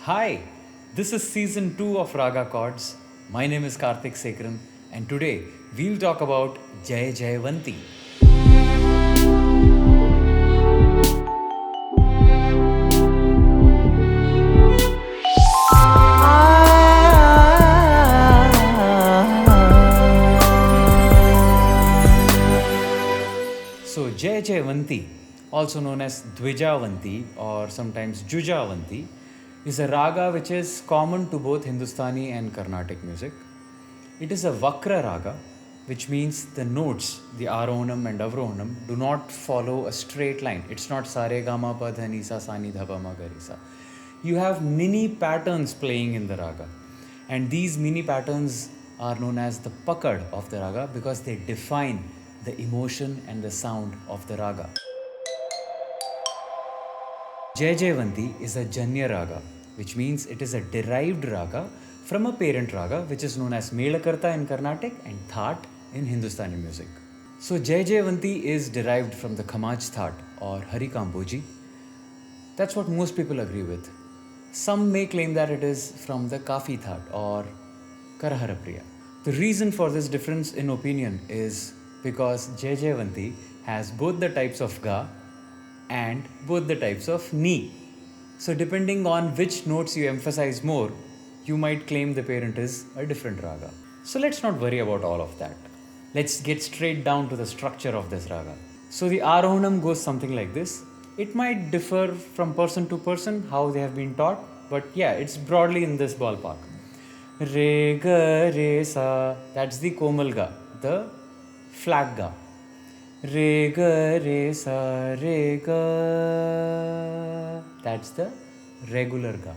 Hi, this is season 2 of Raga Chords. My name is Karthik Sekran, and today we'll talk about Jaijaiwanti. So, Jaijaiwanti, also known as Dwijawanti or sometimes Jujawanti, is a raga which is common to both Hindustani and Carnatic music. It is a Vakra raga, which means the notes, the Arohanam and Avrohanam, do not follow a straight line. It's not Sare Gama Pa Dha Ni Sa Sa Ni Dha Pa Ma Ga Re Sa. You have mini patterns playing in the raga, and these mini patterns are known as the pakad of the raga because they define the emotion and the sound of the raga. Jaijaiwanti is a Janya raga, which means it is a derived raga from a parent raga which is known as Melakarta in Carnatic and Thaat in Hindustani music. So Jaijaiwanti is derived from the Khamaj Thaat or Hari Kamboji. That's what most people agree with. Some may claim that it is from the Kafi Thaat or Karahara Priya. The reason for this difference in opinion is because Jaijaiwanti has both the types of Ga and both the types of Ni. So depending on which notes you emphasize more, you might claim the parent is a different raga. So let's not worry about all of that. Let's get straight down to the structure of this raga. So the Arohanam goes something like this. It might differ from person to person how they have been taught, but yeah, it's broadly in this ballpark. Re ga re sa, that's the komal ga, the flat ga. Re ga re sa re ga, that's the regular ga.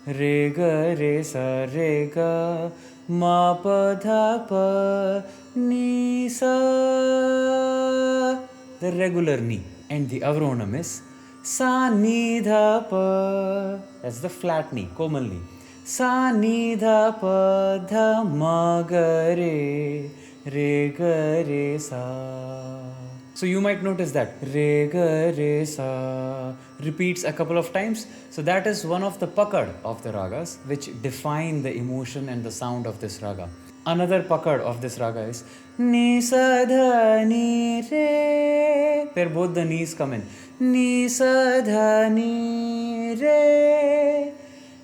Re ga re sa re ga, ma pa dha pa ni sa, the regular ni. And the Avrohanam is sa ni dha pa, that's the flat ni, komal ni. Sa ni dha pa dha ma ga re, re ga re sa. So you might notice that re ga re sa repeats a couple of times. So that is one of the pakad of the ragas which define the emotion and the sound of this raga. Another pakad of this raga is ni sa dha ni re, where both the knees come in. Ni sa dha ni re.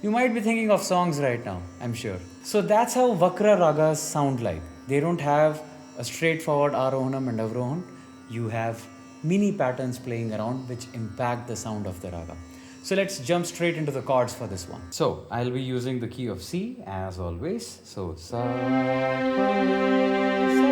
You might be thinking of songs right now, I'm sure. So that's how Vakra ragas sound like. They don't have a straightforward Arohanam and Avrohan. You have mini patterns playing around which impact the sound of the raga. So let's jump straight into the chords for this one. So I'll be using the key of C as always. So Sa, Pa, Sa.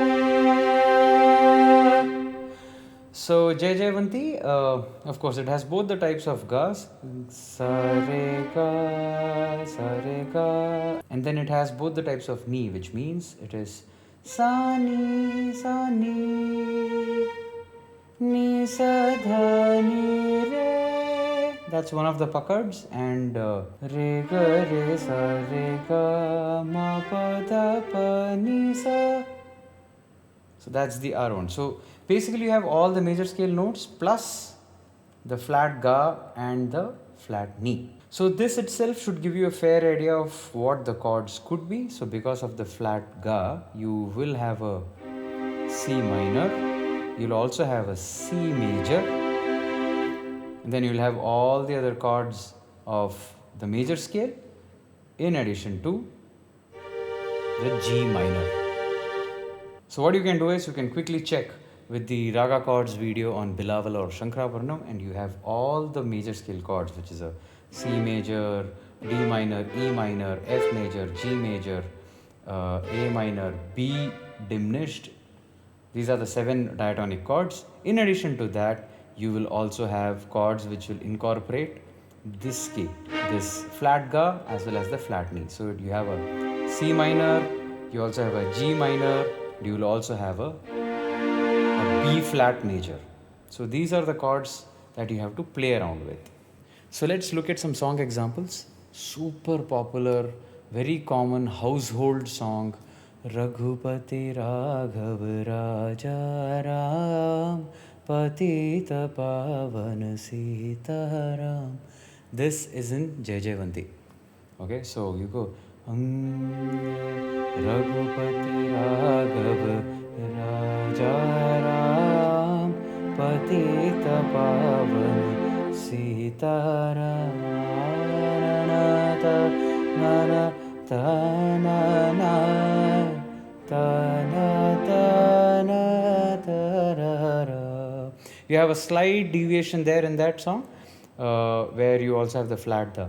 So Jaijaiwanti, of course, it has both the types of Gas, Sa Re Ga, Sa Re Ga, and then it has both the types of Ni, which means it is Sa Ni, Ni Sa Dha Ni Re. That's one of the pakads, and Re Ga Re Sa Re Ga Ma Pa Dha Pa Ni Sa. So that's the Arohan. So basically you have all the major scale notes plus the flat Ga and the flat Ni. So this itself should give you a fair idea of what the chords could be. So because of the flat Ga, you will have a C minor, you'll also have a C major, and then you'll have all the other chords of the major scale in addition to the G minor. So what you can do is you can quickly check with the Raga Chords video on Bilaval or Shankaravarnam, and you have all the major scale chords, which is a C major, D minor, E minor, F major, G major, A minor, B diminished. These are the 7 diatonic chords. In addition to that, you will also have chords which will incorporate this scale, this flat Ga as well as the flat Ni. So you have a C minor, you also have a G minor, you will also have a B flat major. So these are the chords that you have to play around with. So let's look at some song examples. Super popular, very common household song, Raghupati Raghav Raja Ram Patita Pavan Sitaram. This is in Jaijaiwanti. Okay, so you go Raghupati Raghav Raja Ram Patita Pavan Sitaram Nana Tanana Tana Tana Tarara. You have a slight deviation there in that song, where you also have the flat the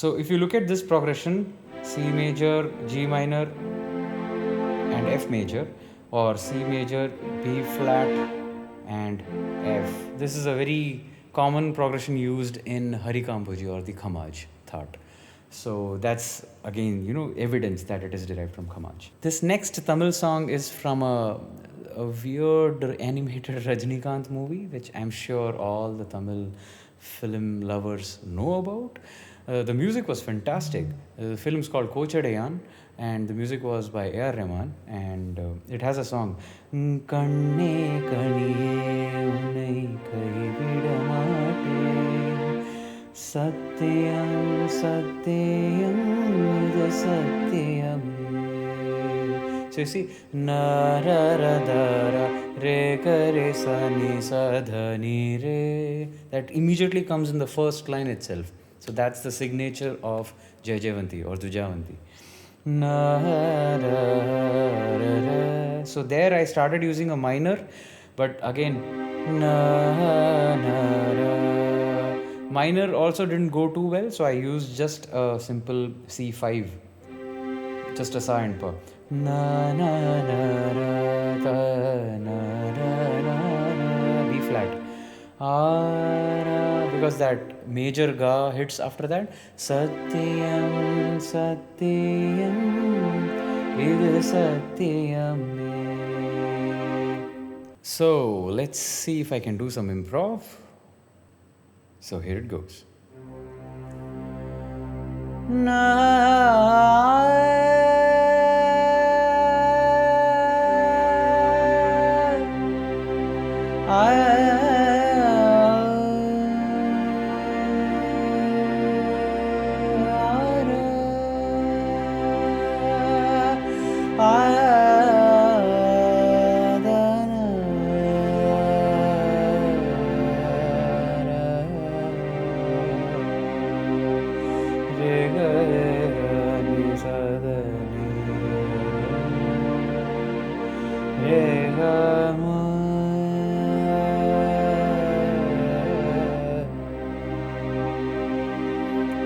So if you look at this progression, C major, G minor and F major, or C major, B flat and F. This is a very common progression used in Harikampuji or the Khamaj thought. So that's again, evidence that it is derived from Khamaj. This next Tamil song is from a weird animated Rajnikant movie, which I'm sure all the Tamil film lovers know about. The music was fantastic. The film is called Kochadayan, and the music was by A.R. Rahman, and it has a song Kanne Kaniye Unai Kaividamate Satyam Satyam Ida Satyame. So you see, Naradara Re Kare Sani Sadhani Re. That immediately comes in the first line itself. So that's the signature of Jaijaiwanti or Jujawanti. So there I started using a minor, but again, minor also didn't go too well, so I used just a simple C5, just a sa and pa. B flat. Because that major ga hits after that. Satyam Satyam Ida Satyame. So let's see if I can do some improv. So here it goes.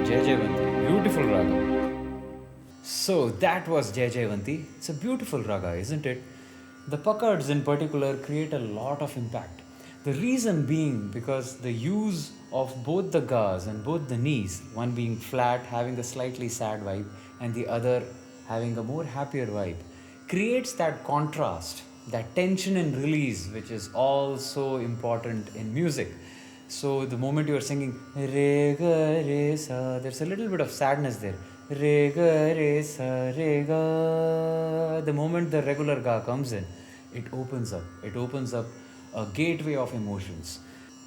Jaijaiwanti, beautiful raga. So that was Jaijaiwanti. It's a beautiful raga, isn't it? The puckards in particular create a lot of impact. The reason being because the use of both the gas and both the knees, one being flat, having a slightly sad vibe, and the other having a more happier vibe, creates that contrast, that tension and release, which is also important in music. So the moment you are singing re ga re sa, there's a little bit of sadness there. Re ga re sa re ga. The moment the regular ga comes in, it opens up. It opens up a gateway of emotions.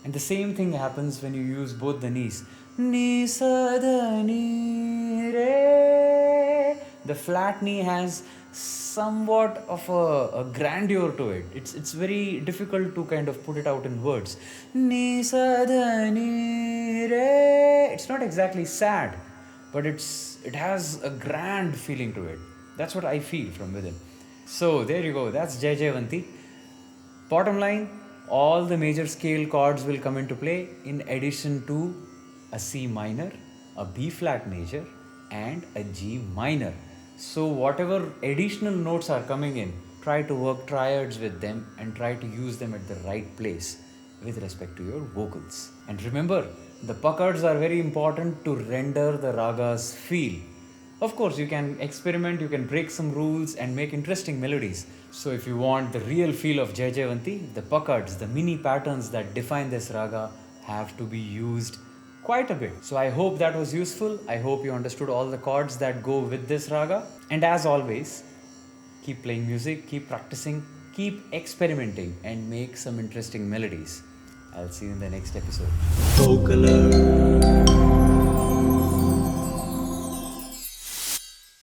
And the same thing happens when you use both the knees. Ni sa da ni re. The flat knee has somewhat of a grandeur to it. It's very difficult to kind of put it out in words. Ni sa da ni re. It's not exactly sad, but it has a grand feeling to it. That's what I feel from within. So there you go. That's Jaijaiwanti. Bottom line, all the major scale chords will come into play in addition to a C minor, a B flat major, and a G minor. So whatever additional notes are coming in, try to work triads with them and try to use them at the right place with respect to your vocals. And remember, the puckards are very important to render the ragas feel. Of course, you can experiment, you can break some rules and make interesting melodies. So, if you want the real feel of Jaijaiwanti, the puckards, the mini patterns that define this raga have to be used quite a bit. So, I hope that was useful. I hope you understood all the chords that go with this raga. And as always, keep playing music, keep practicing, keep experimenting, and make some interesting melodies. I'll see you in the next episode. Vocalor.